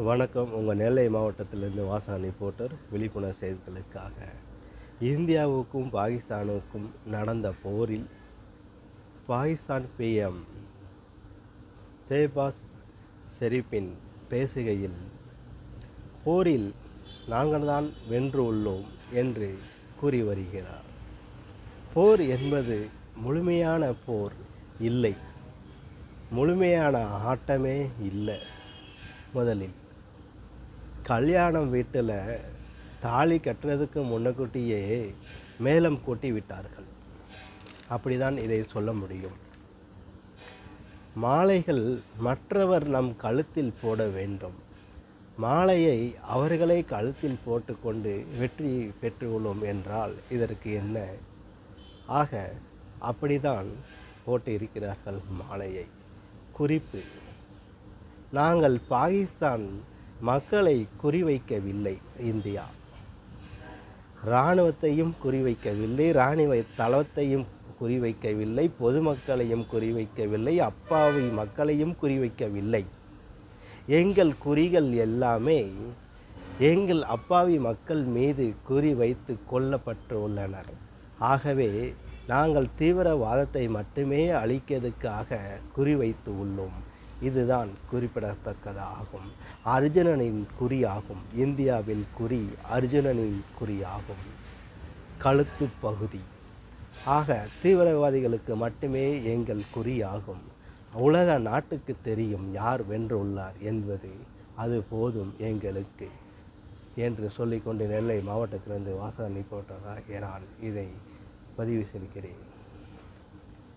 வணக்கம். உங்கள் நெல்லை மாவட்டத்திலிருந்து வாசன் ரிப்போர்ட்டர். விழிப்புணர்வு செய்திகளுக்காக. இந்தியாவுக்கும் பாகிஸ்தானுக்கும் நடந்த போரில் பாகிஸ்தான் பிஎம் ஷெஹபாஸ் ஷெரீப்பின் பேசுகையில், போரில் நாங்கள் தான் வென்று உள்ளோம் என்று கூறி வருகிறார். போர் என்பது முழுமையான போர் இல்லை, முழுமையான ஆட்டமே இல்லை. முதலில் கல்யாணம் வீட்டில் தாலி கட்டுறதுக்கு முன்னக்கூட்டியே மேளம் கொட்டி விட்டார்கள். அப்படிதான் இதை சொல்ல முடியும். மாலைகள் மற்றவர் நம் கழுத்தில் போட வேண்டும். மாலையை அவர்களை கழுத்தில் போட்டுக்கொண்டு வெற்றி பெற்றுள்ளோம் என்றால் இதற்கு என்ன? ஆக அப்படிதான் போட்டு இருக்கிறார்கள் மாலையை. குறிப்பு: நாங்கள் பாகிஸ்தான் மக்களை குறிவைக்கவில்லை. இந்தியா இராணுவத்தையும் குறிவைக்கவில்லை, இராணுவ தளத்தையும் குறிவைக்கவில்லை, பொதுமக்களையும் குறிவைக்கவில்லை, அப்பாவி மக்களையும் குறிவைக்கவில்லை. எங்கள் குறிகள் எல்லாமே எங்கள் அப்பாவி மக்கள் மீது குறிவைத்து கொல்லப்பட்டுள்ளனர். ஆகவே நாங்கள் தீவிரவாதத்தை மட்டுமே அழிக்கிறதுக்காக குறிவைத்து உள்ளோம். இதுதான் குறிப்பிடத்தக்கதாகும். அர்ஜுனனின் குறியாகும். இந்தியாவின் குறி அர்ஜுனனின் குறியாகும், கழுத்து பகுதி. ஆக தீவிரவாதிகளுக்கு மட்டுமே எங்கள் குறியாகும். உலக நாட்டுக்கு தெரியும் யார் வென்றுள்ளார் என்பது. அது போதும் எங்களுக்கு என்று சொல்லிக்கொண்டு நெல்லை மாவட்டத்திலிருந்து வாசன் ரிப்போர்ட்டராக நான் இதை பதிவு செய்கிறேன்.